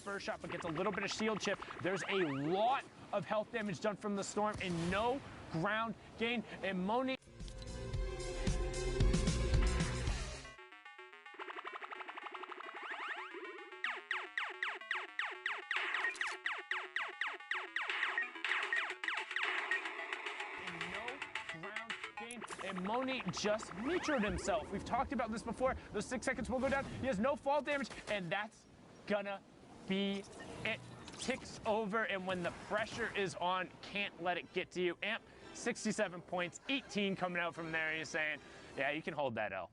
first shot, but gets a little bit of shield chip. There's a lot of health damage done from the storm and no ground gain. And Moni and Moni just meteored himself. We've talked about this before. Those 6 seconds will go down. He has no fall damage, and that's gonna be it. Ticks over, and when the pressure is on, can't let it get to you. Amp, 67 points, 18 coming out from there, and he's saying, yeah, you can hold that L.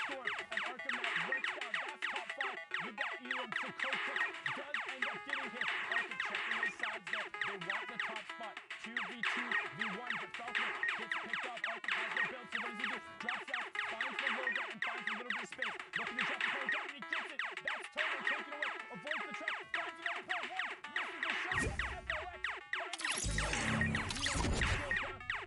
score of Archimet breaks down. That's top 5. You got Elam. Sokoka does end up getting hit. Archimet checking his sides there. They want the top spot. 2v2, v1, but Falconer gets picked off. Archimet has no build, so what does he do? Drops out, finds the low and finds a little bit of space. Looking to drop the point down, and he gets it. That's Total taken away. Avoids the trap. Finds another point. One, misses the shot. FLX finding it.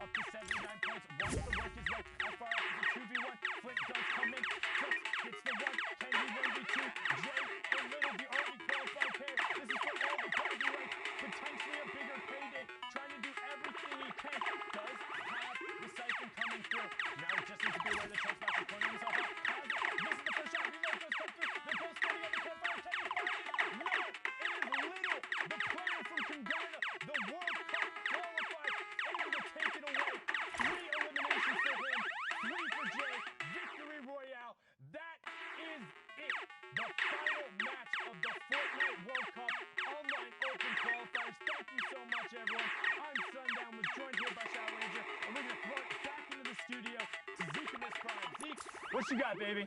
Up to 79 points. Wants to work his way as far as the 2v1. Flint does come in. Cooks gets the 1. Can he 1v2? Jay and Little, the only qualified pair. This is for all the bragging rights. Potentially a bigger payday. Trying to do everything he can. Does have the siphon coming through. Now he just needs to be aware of the trust back and putting himself up. Has it. Misses the first shot. Reload does come through. They're both standing on the campfire. Can he find it? No! It is Little, the player from Kungana, the World Cup qualified, able to take it away. 3 eliminations for him. 3 for Jay. Victory Royale. That is it. The final match of the Fortnite World Cup Online Open Qualifiers. Thank you so much, everyone. I'm Sundown, was joined here by Shadow Ranger, and we're going to throw it back into the studio to Zeke and Miss Prime. Zeke, what you got, baby?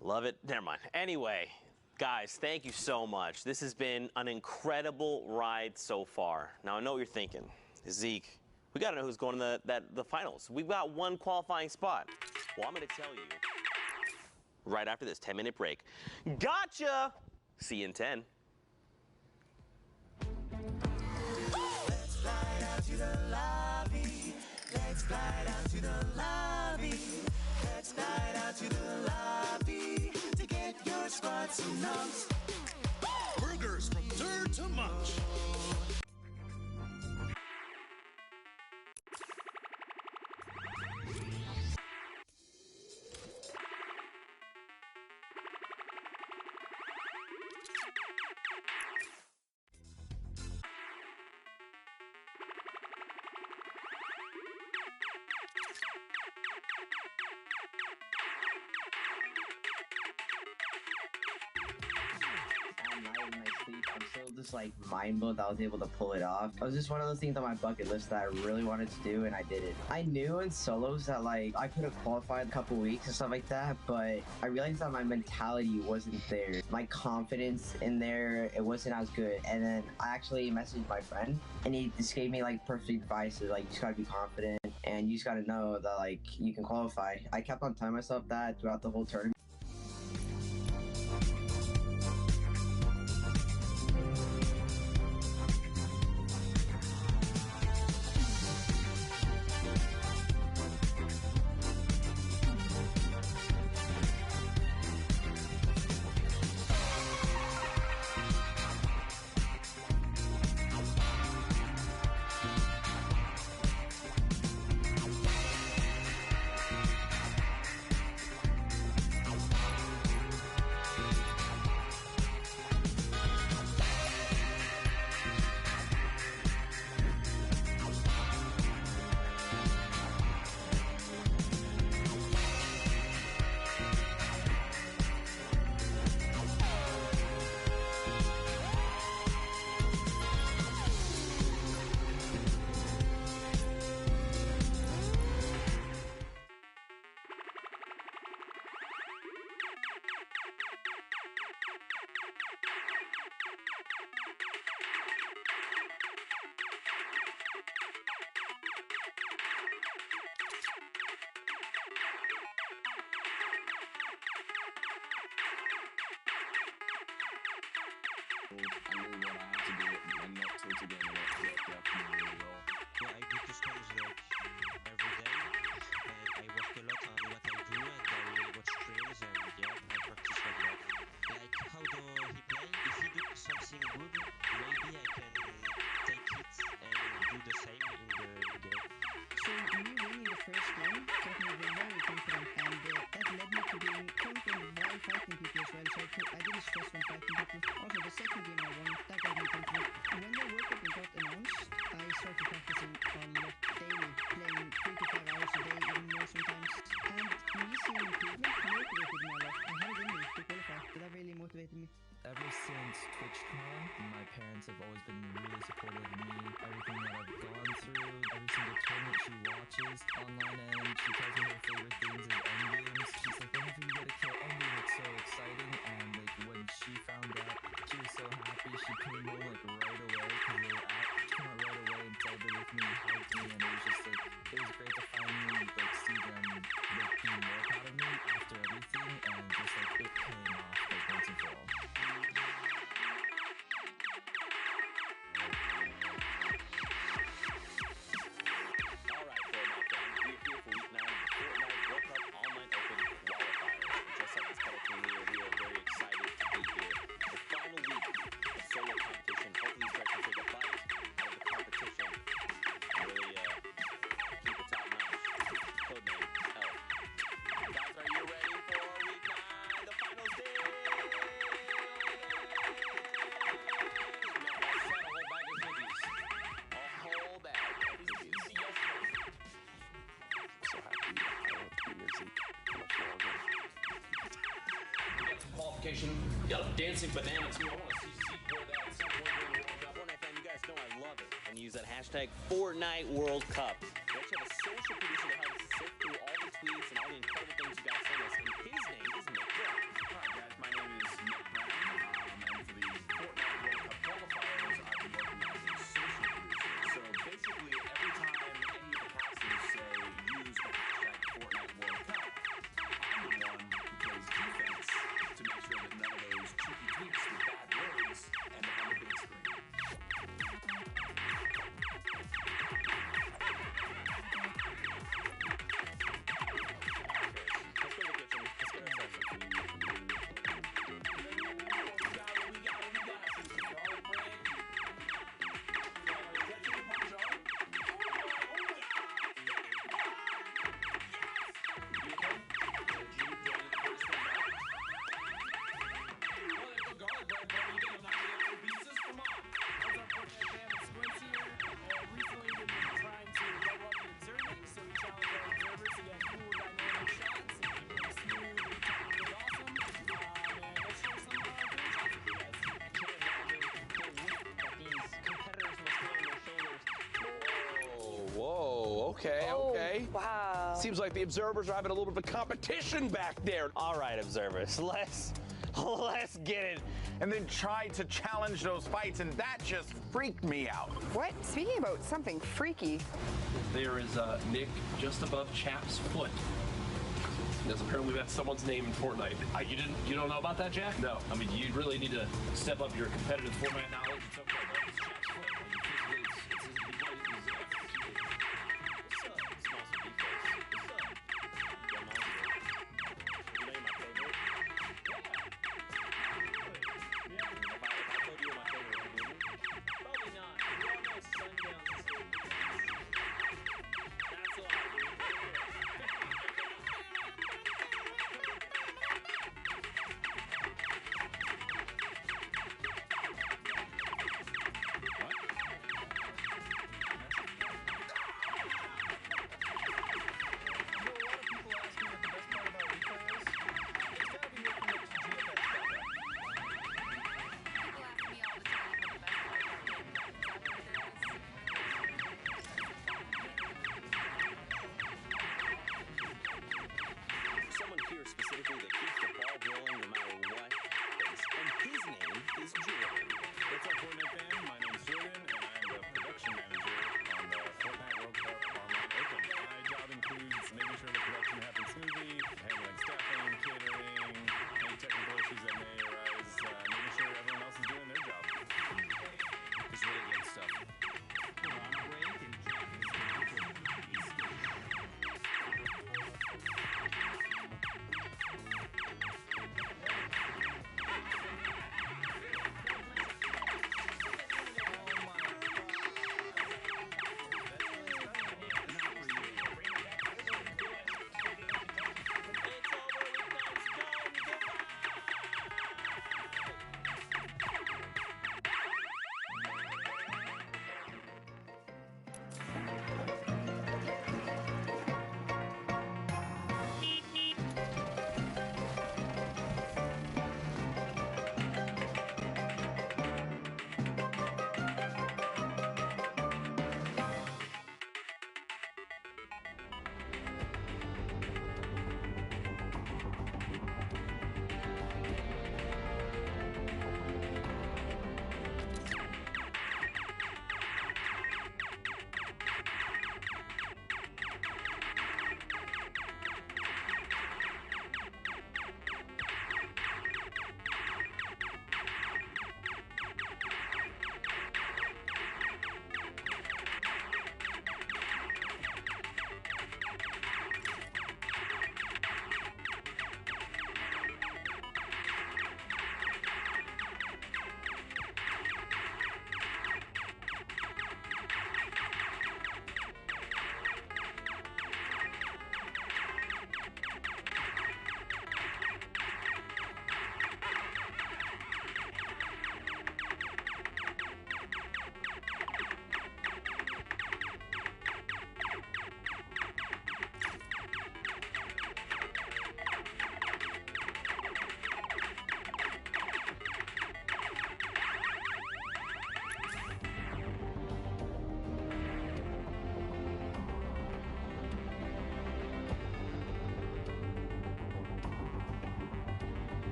Love it. Never mind. Anyway, guys, thank you so much. This has been an incredible ride so far. Now, I know what you're thinking. Zeke, we got to know who's going to the finals. We've got 1 qualifying spot. Well, I'm going to tell you right after this 10-minute break. Gotcha! See you in 10. Let's slide out to the lobby. Let's slide out to the lobby. Let's slide out to the lobby to get your spots and numbs. Burgers from dirt to munch. I'm still just like mind blown that I was able to pull it off. It was just one of those things on my bucket list that I really wanted to do, and I did it. I knew in solos that like I could have qualified a couple weeks and stuff like that, but I realized that my mentality wasn't there. My confidence in there, it wasn't as good. And then I actually messaged my friend, and he just gave me like perfect advice. Like, you just gotta be confident, and you just gotta know that like you can qualify. I kept on telling myself that throughout the whole tournament. I knew what I had to do and not to again and not get the really well. Yeah, I do customs like every day, and I work a lot on what I do, and I watch streams, and yeah, I practice like that. Like how do he play? If he do something good, maybe I can take it and do the same in the game. So me winning the first game got me very confident, and that led me to being confident while fighting people as well. So I didn't stress when fighting people. Also, the second game I won, that got me confident. When the World Cup got announced, I started ever since TwitchCon, my parents have always been really supportive of me, everything that I've gone through, every single tournament she watches online, and she tells me her favorite things is endgames. She's like, whenever you get a kill endgame, it's so exciting, and like when she found out, she was so happy. She came home like right away, because they were out, she came out right away and celebrated with me, hugged me, and it was just like, it was great to finally like see them like being more proud of me after everything, and just like it paying off like once and for all. All right, Fortnite fans, we're here for week 9 of the Fortnite World Cup Online Open qualifiers. Just like this Color Team leader, we are very excited to be here. The final week of solo competition. Hopefully, these guys can take a bite out of the competition and really keep it top notch. Codename Elf. Guys, are you ready for week 9, the finals day? No, that's a whole bag of cookies. So happy I don't have to be near Zeke much longer. We got some qualification. We got a dancing banana too. I want to see Zeke wear that at some point during the World Cup. Fortnite fan, you guys know I love it. And use that hashtag Fortnite World Cup. We actually have a social producer that helps sift through all the tweets and all the incredible things you guys send us. And his name is Nick Brown. Hi guys, my name is Nick Brown, and for the Fortnite World Cup qualifiers, I've been working as a social producer. So basically, every time any of the casters say use the hashtag Fortnite World Cup, I'm the one who plays defense to make sure that none of those cheeky tweets with bad words end up on the big screen. Let's go to the kitchen. Let's get ourselves some food. Whoa, okay, okay. Wow. Seems like the observers are having a little bit of competition back there. All right, observers, let's get it. And then tried to challenge those fights, and that just freaked me out. What? Speaking about something freaky. There is Nick just above Chap's foot. Because apparently that's someone's name in Fortnite. You don't know about that, Jack? No. I mean, you really need to step up your competitive Fortnite knowledge. It's okay, though. It's Chap's foot.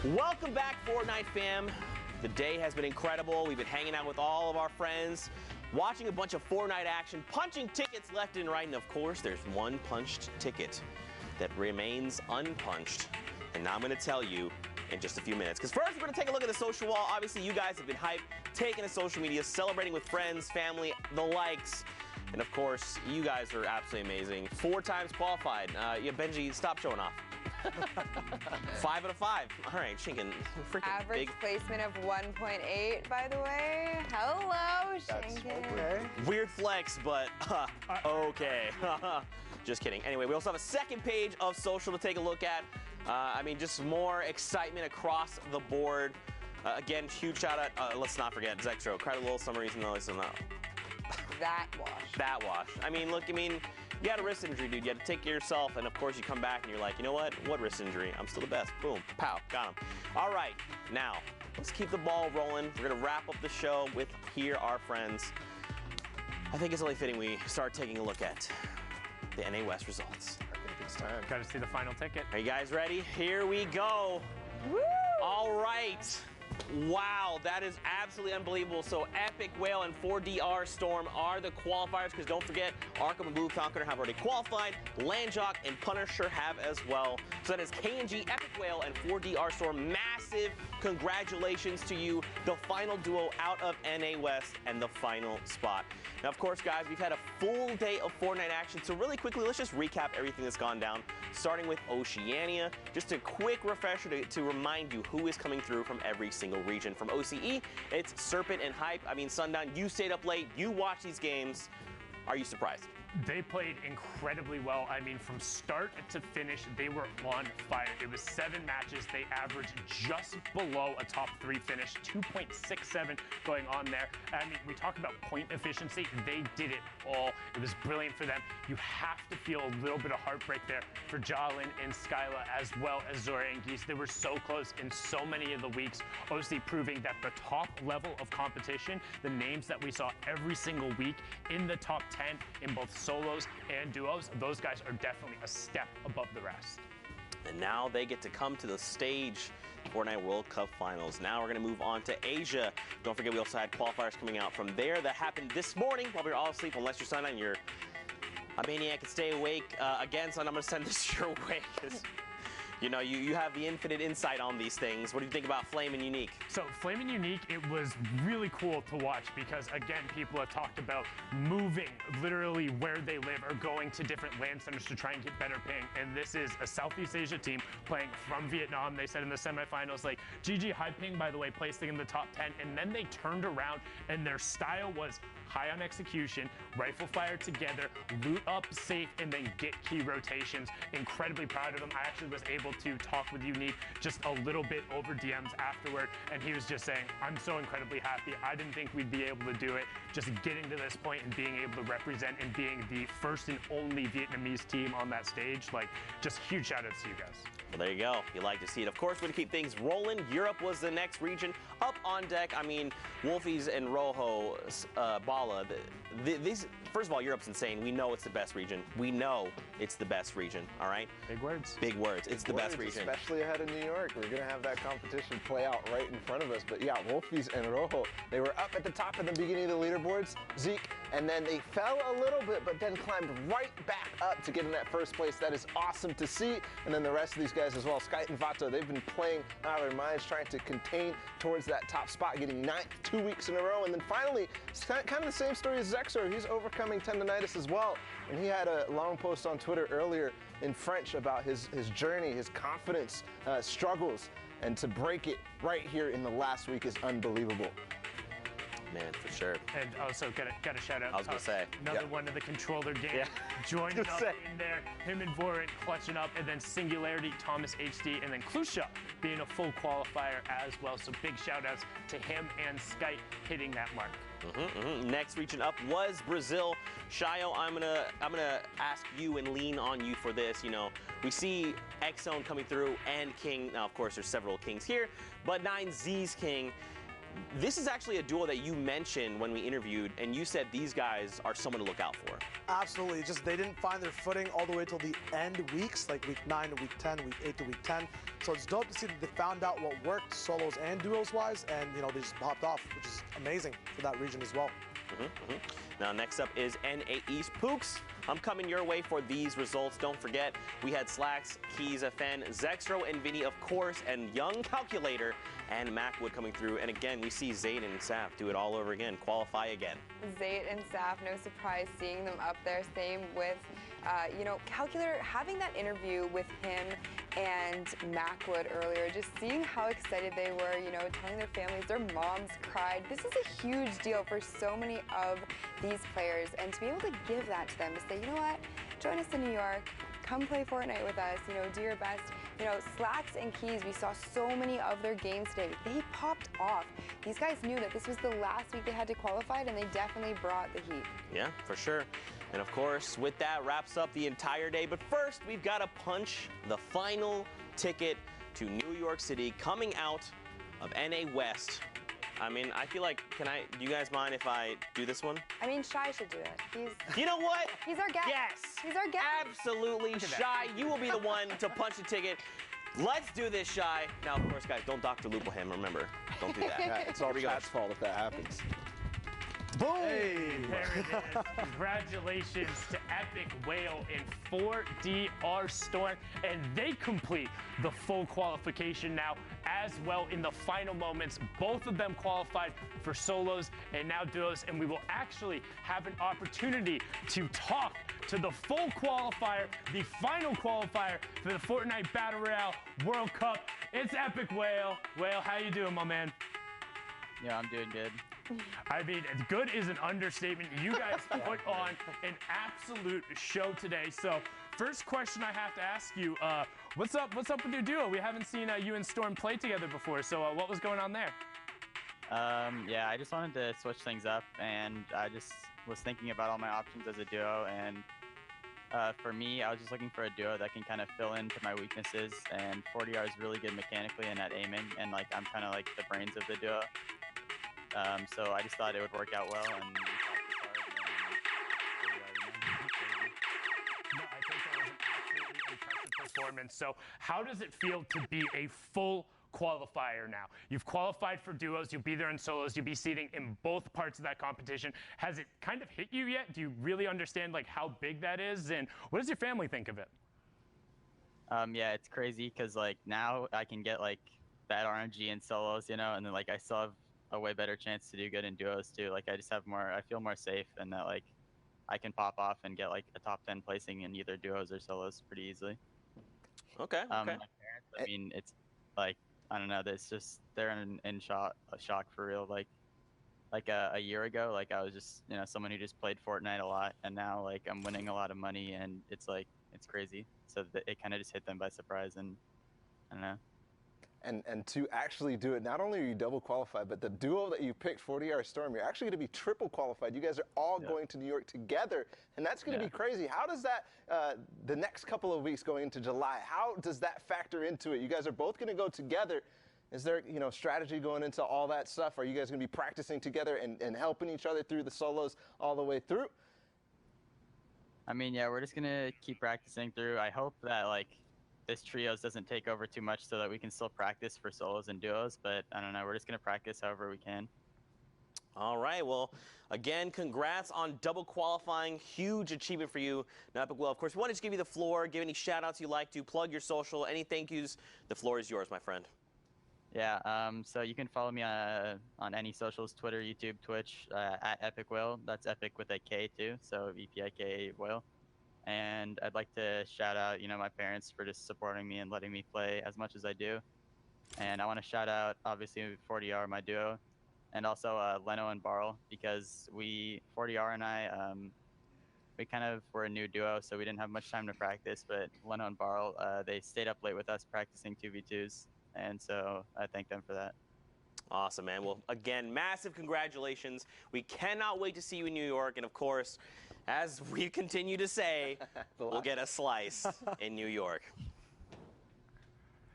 Welcome back, Fortnite fam. The day has been incredible. We've been hanging out with all of our friends, watching a bunch of Fortnite action, punching tickets left and right, and of course, there's one punched ticket that remains unpunched. And now I'm going to tell you in just a few minutes. Because first, we're going to take a look at the social wall. Obviously, you guys have been hyped, taking to social media, celebrating with friends, family, the likes. And of course, you guys are absolutely amazing. 4 times qualified. Yeah, Benji, stop showing off. 5 out of 5. All right, Shinken. Freaking Average big. placement of 1.8, by the way. Hello, Shinken. Okay. Weird flex, but okay. Just kidding. Anyway, we also have a second page of social to take a look at. I mean, just more excitement across the board. Again, huge shout out. Let's not forget Zextro. Cried a little some reason though. So no. That wash. That wash. I mean, look. I mean, you had a wrist injury, dude. You had to take care of yourself, and of course, you come back and you're like, you know what? What wrist injury? I'm still the best. Boom. Pow. Got him. All right. Now, let's keep the ball rolling. We're gonna wrap up the show with Here Are Friends. I think it's only fitting we start taking a look at the NA West results. I think it's time. Got to see the final ticket. Are you guys ready? Here we go. Woo! All right. Wow, that is absolutely unbelievable. So Epic Whale and 4DR Storm are the qualifiers, because don't forget, Arkham and Blue Conqueror have already qualified. Landjock and Punisher have as well. So that is KNG, Epic Whale, and 4DR Storm. Massive congratulations to you, the final duo out of NA West and the final spot. Now, of course, guys, we've had a full day of Fortnite action, so really quickly, let's just recap everything that's gone down, starting with Oceania. Just a quick refresher to remind you who is coming through from every single region. From OCE, it's Serpent and Hype. I mean, Sundown, you stayed up late, you watched these games. Are you surprised? They played incredibly well. I mean, from start to finish, they were on fire. It was 7 matches. They averaged just below a top 3 finish, 2.67 going on there. I mean, we talk about point efficiency. They did it all. It was brilliant for them. You have to feel a little bit of heartbreak there for Jalen and Skyla, as well as Zora and Geese. They were so close in so many of the weeks, obviously proving that the top level of competition, the names that we saw every single week in the top 10 in both solos and duos, those guys are definitely a step above the rest. And now they get to come to the stage, Fortnite World Cup Finals. Now we're going to move on to Asia. Don't forget, we also had qualifiers coming out from there that happened this morning while we were all asleep, unless you're Sundown and you're a maniac and stay awake. Again, son, I'm going to send this your way, because you know, you have the infinite insight on these things. What do you think about Flame and Unique? So Flame and Unique, it was really cool to watch because, again, people have talked about moving literally where they live or going to different land centers to try and get better ping. And this is a Southeast Asia team playing from Vietnam. They said in the semifinals, like, GG High Ping, by the way, placing in the top 10. And then they turned around and their style was high on execution, rifle fire together, loot up safe, and then get key rotations. Incredibly proud of them. I actually was able to talk with Unique just a little bit over DMs afterward, and he was just saying, I'm so incredibly happy. I didn't think we'd be able to do it. Just getting to this point and being able to represent and being the first and only Vietnamese team on that stage, like, just huge shout outs to you guys. Well, there you go. You like to see it. Of course, we're going to keep things rolling. Europe was the next region up on deck. I mean, Wolfies and Rojo, Bala, these, first of all, Europe's insane. We know it's the best region. We know it's the best region, all right? Big words. Big words. It's the best region. Especially ahead of New York. We're going to have that competition play out right in front of us. But yeah, Wolfies and Rojo, they were up at the top at the beginning of the leaderboards, Zeke, and then they fell a little bit, but then climbed right back up to get in that first place. That is awesome to see. And then the rest of these guys as well, Sky and Vato, they've been playing out of their minds, trying to contain towards that top spot, getting 9th 2 weeks in a row. And then finally, it's kind of the same story as Zexor. He's overcoming tendonitis as well. And he had a long post on Twitter earlier in French about his journey, his confidence, struggles. And to break it right here in the last week is unbelievable. Man, for sure. And also, got a shout out. I was going to say. Another one of the controller game. Yeah. Joining up in there. Him and Vorent clutching up. And then Singularity, Thomas HD, and then Klusha being a full qualifier as well. So big shout outs to him and Skype hitting that mark. Next region up was Brazil. Shayo, I'm gonna ask you and lean on you for this. You know, we see X-Zone coming through and King. Now, of course, there's several Kings here, but 9Z's King. this is actually a duo that you mentioned when we interviewed, and you said these guys are someone to look out for. Absolutely. Just they didn't find their footing all the way till the end weeks, like week 9 to week 10, week 8 to week 10. So it's dope to see that they found out what worked solos and duos wise, and they just popped off, which is amazing for that region as well. Now next up is NA East. Pooks, I'm coming your way for these results. Don't forget, we had Slacks, Keys, FN, Zextro, and Vinny, of course, and Young Calculator and Macwood coming through. And again, we see Zayd and Saf do it all over again, qualify again. Zayd and Saf, no surprise seeing them up there. Same with, Calculator, having that interview with him and Macwood earlier, just seeing how excited they were, telling their families, their moms cried. This is a huge deal for so many of these players, and to be able to give that to them, to say, you know what, join us in New York, come play Fortnite with us, do your best. Slacks and Keys, we saw so many of their games today. They popped off. These guys knew that this was the last week they had to qualify, and they definitely brought the heat. Yeah, for sure. And of course, with that wraps up the entire day. But first, we've got to punch the final ticket to New York City coming out of NA West. I mean, I feel like, do you guys mind if I do this one? I mean, Shy should do it. You know what? He's our guest. Yes. He's our guest. Absolutely. Shy, you will be the one to punch the ticket. Let's do this, Shy. Now, of course, guys, don't Dr. Lupo him, remember. Don't do that. Yeah, it's all Chat's fault if that happens. Boom! Hey, there it is. Congratulations to Epic Whale in 4DR Storm, and they complete the full qualification now as well in the final moments. Both of them qualified for solos and now duos, and we will actually have an opportunity to talk to the full qualifier, the final qualifier for the Fortnite Battle Royale World Cup. It's Epic Whale. Whale, how you doing, my man? Yeah, I'm doing good. I mean, good is an understatement. You guys put on an absolute show today. So, first question I have to ask you, what's up with your duo? We haven't seen you and Storm play together before, so what was going on there? Yeah, I just wanted to switch things up, and I just was thinking about all my options as a duo, and for me, I was just looking for a duo that can kind of fill into my weaknesses, and 40R is really good mechanically and at aiming, and I'm kind of like the brains of the duo. So I just thought it would work out well, and we No, I think that was an absolutely impressive performance. So how does it feel to be a full qualifier now? You've qualified for duos, you'll be there in solos, you'll be seating in both parts of that competition. Has it kind of hit you yet? Do you really understand how big that is? And what does your family think of it? Yeah, it's crazy because now I can get bad RNG in solos, and then I still have a way better chance to do good in duos too. I just have I feel more safe, and that I can pop off and get a top 10 placing in either duos or solos pretty easily. Okay. My parents, I mean, it's I don't know, it's just they're in shock for real. A year ago, I was just someone who just played Fortnite a lot, and now I'm winning a lot of money, and it's crazy. So it kind of just hit them by surprise, and I don't know. And to actually do it, not only are you double qualified, but the duo that you picked, 40R Storm, you're actually going to be triple qualified. You guys are all going to New York together, and that's going to be crazy. How does that, the next couple of weeks going into July, how does that factor into it? You guys are both going to go together. Is there, strategy going into all that stuff? Are you guys going to be practicing together and helping each other through the solos all the way through? I mean, yeah, we're just going to keep practicing through. I hope that, this trios doesn't take over too much so that we can still practice for solos and duos, but I don't know, we're just going to practice however we can. All right, well, again, congrats on double qualifying. Huge achievement for you. Now, Epic Will, of course, we want to just give you the floor, give any shout-outs you like to, plug your social, any thank yous. The floor is yours, my friend. Yeah, so you can follow me on any socials, Twitter, YouTube, Twitch, at Epic Will. That's Epic with a K too, so EPIK Will. And I'd like to shout out, my parents for just supporting me and letting me play as much as I do. And I want to shout out, obviously, 40R, my duo, and also Leno and Barl, because 40R and I, we kind of were a new duo, so we didn't have much time to practice. But Leno and Barl, they stayed up late with us practicing 2v2s, and so I thank them for that. Awesome, man. Well, again, massive congratulations. We cannot wait to see you in New York, and of course, as we continue to say, we'll get a slice in New York.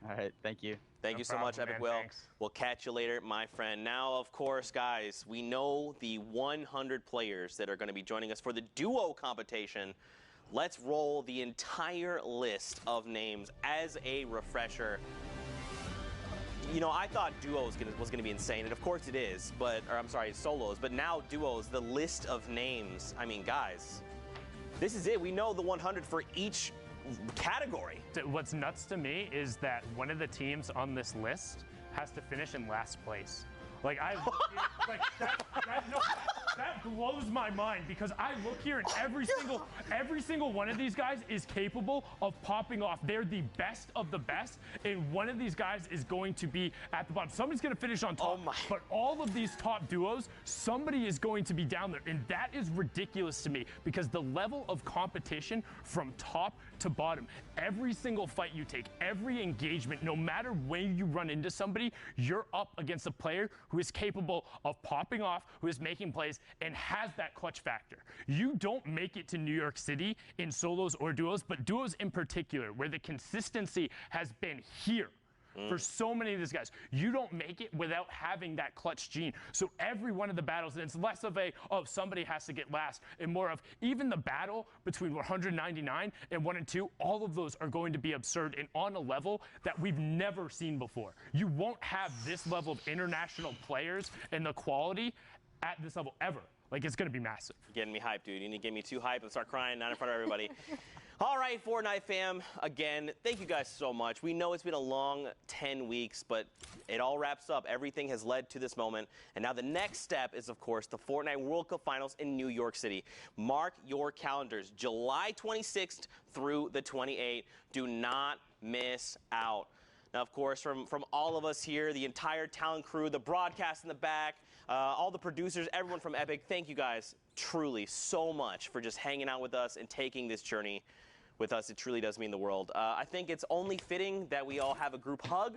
All right, thank you. Thank No you so much, problem, Epic man. Will. Thanks. We'll catch you later, my friend. Now, of course, guys, we know the 100 players that are going to be joining us for the duo competition. Let's roll the entire list of names as a refresher. You know, I thought duos was gonna be insane, and of course it is, or I'm sorry, solos, but now duos, the list of names, I mean, guys, this is it. We know the 100 for each category. What's nuts to me is that one of the teams on this list has to finish in last place. Like, that blows my mind, because I look here and every single one of these guys is capable of popping off. They're the best of the best, and one of these guys is going to be at the bottom. Somebody's going to finish on top, but all of these top duos, somebody is going to be down there, and that is ridiculous to me, because the level of competition from top to bottom, every single fight you take, every engagement, no matter when you run into somebody, you're up against a player who is capable of popping off, who is making plays, and has that clutch factor. You don't make it to New York City in solos or duos, but duos in particular, where the consistency has been here for so many of these guys. You don't make it without having that clutch gene. So every one of the battles, and it's less of somebody has to get last, and more of even the battle between 199 and 1 and 2, all of those are going to be absurd and on a level that we've never seen before. You won't have this level of international players and the quality at this level ever. Like, it's going to be massive. You're getting me hyped, dude. You need to get me too hyped and start crying, not in front of everybody. All right, Fortnite fam, again, thank you guys so much. We know it's been a long 10 weeks, but it all wraps up. Everything has led to this moment. And now the next step is, of course, the Fortnite World Cup Finals in New York City. Mark your calendars, July 26th through the 28th. Do not miss out. Now, of course, from all of us here, the entire talent crew, the broadcast in the back, all the producers, everyone from Epic, thank you guys truly so much for just hanging out with us and taking this journey with us. It truly does mean the world. I think it's only fitting that we all have a group hug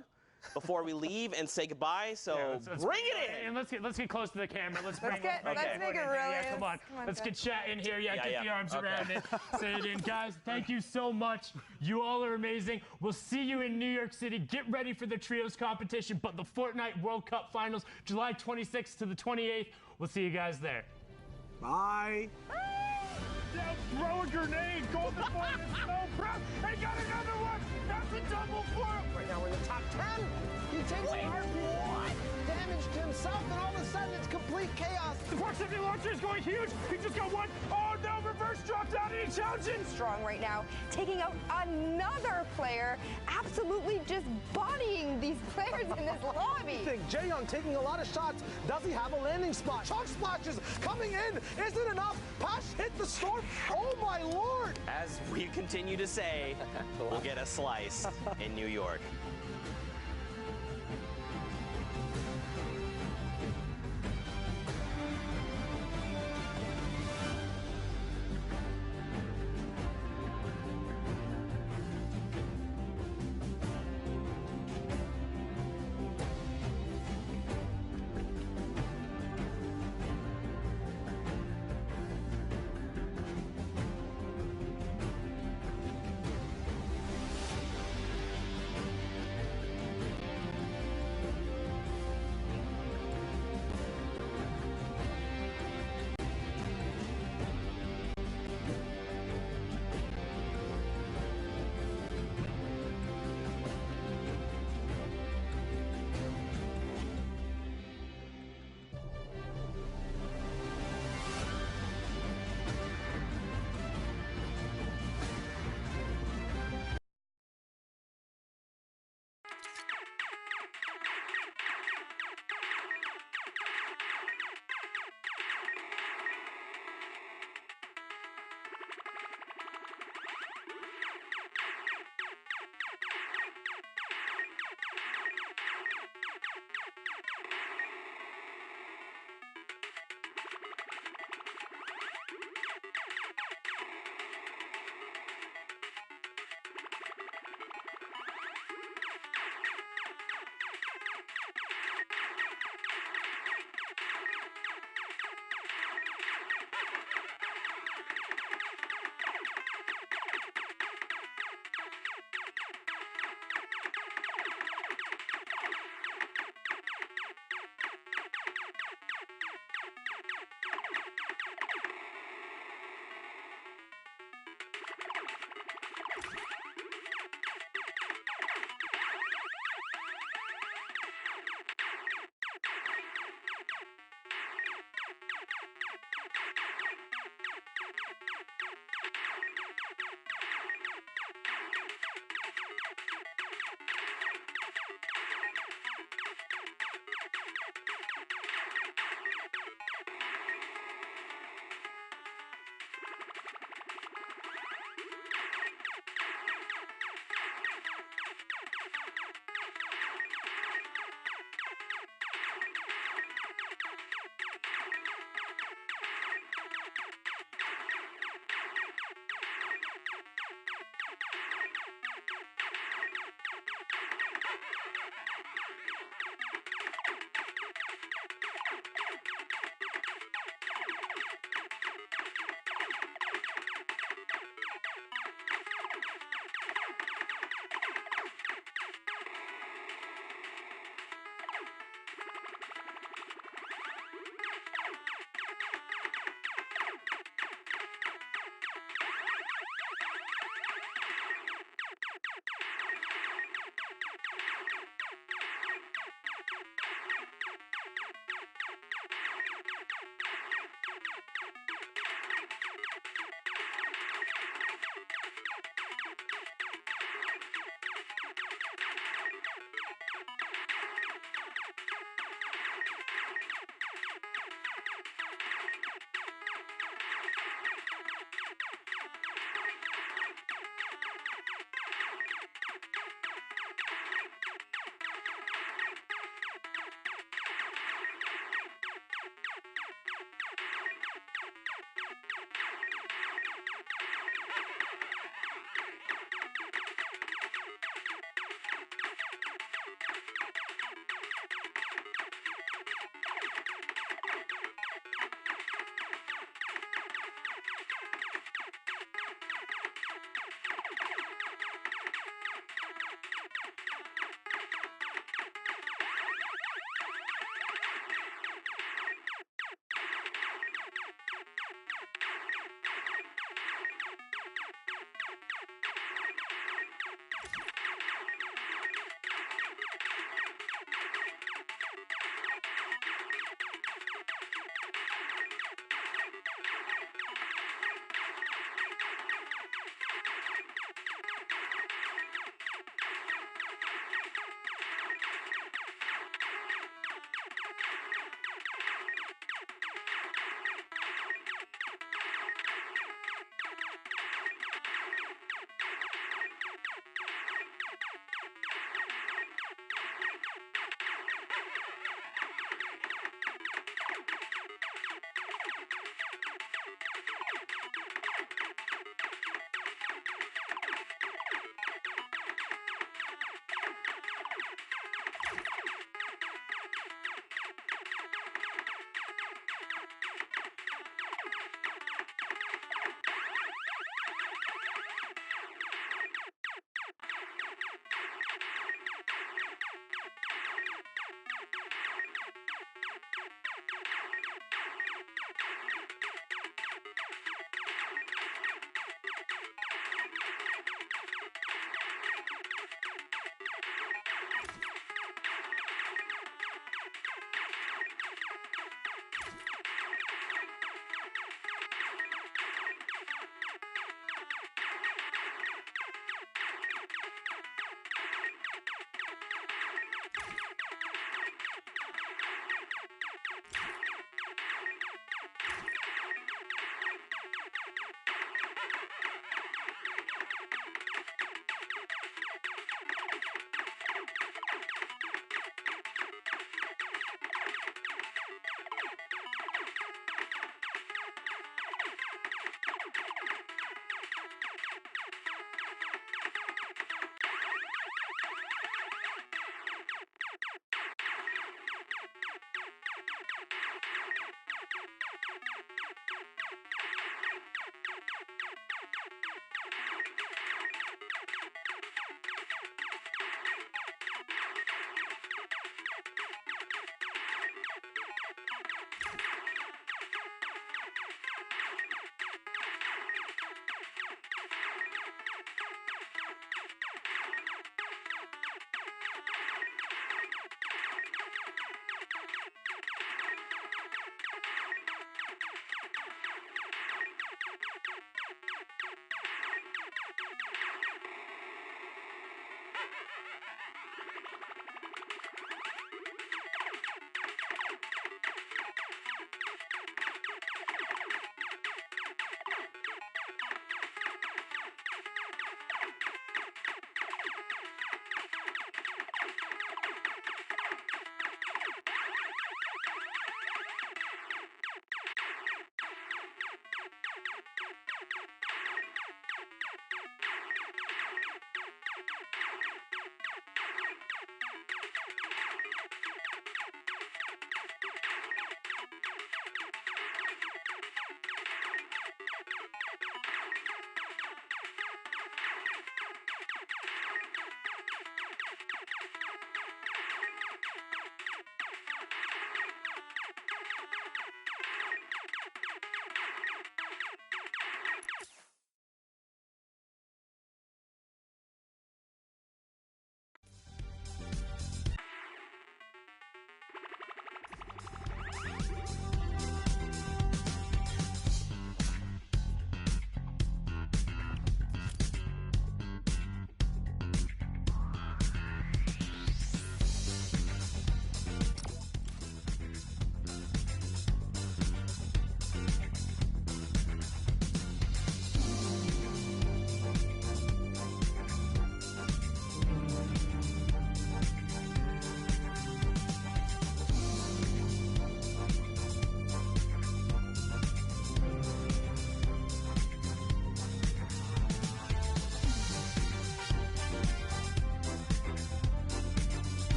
before we leave and say goodbye. So let's bring it in. And let's get close to the camera. Let's make it really. Yeah, come on. Let's get chat in here. Yeah, get the arms around it. Say it in, guys. Thank you so much. You all are amazing. We'll see you in New York City. Get ready for the trios competition, but the Fortnite World Cup Finals, July 26th to the 28th. We'll see you guys there. Bye. Yeah, throw a grenade. Golden Boy is so proud. They got another one. That's a double for him. Right now we're in the top 10. He takes an RP damage to himself, and all of a sudden it's complete chaos. The proximity launcher is going huge. He just got one. Oh no, reverse dropped out and he challenging. Strong right now, taking out another player, absolutely just bodying these players in this lobby. I think Jaeyoung taking a lot of shots. Does he have a landing spot? Chunk splashes coming in. Is it enough? Pash hit the storm. Oh my lord. As we continue to say, we'll get a slice in New York.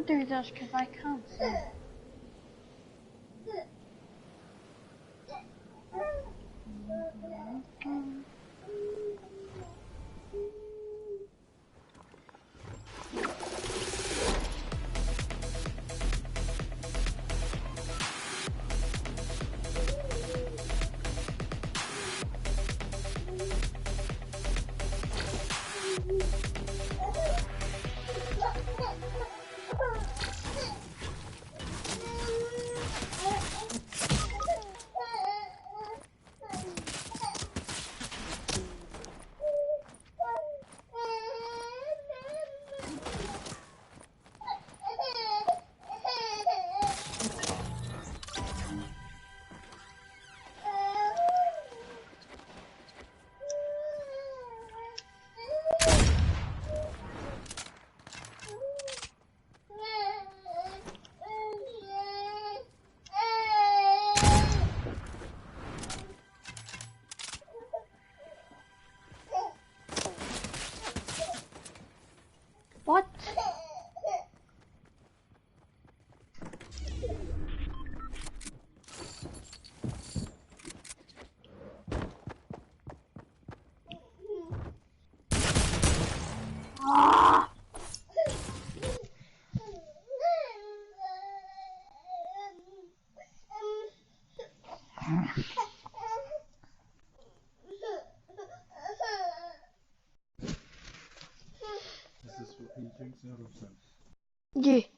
do this because I can't see. What? Ah! Is this what he thinks out of sense? Yeah.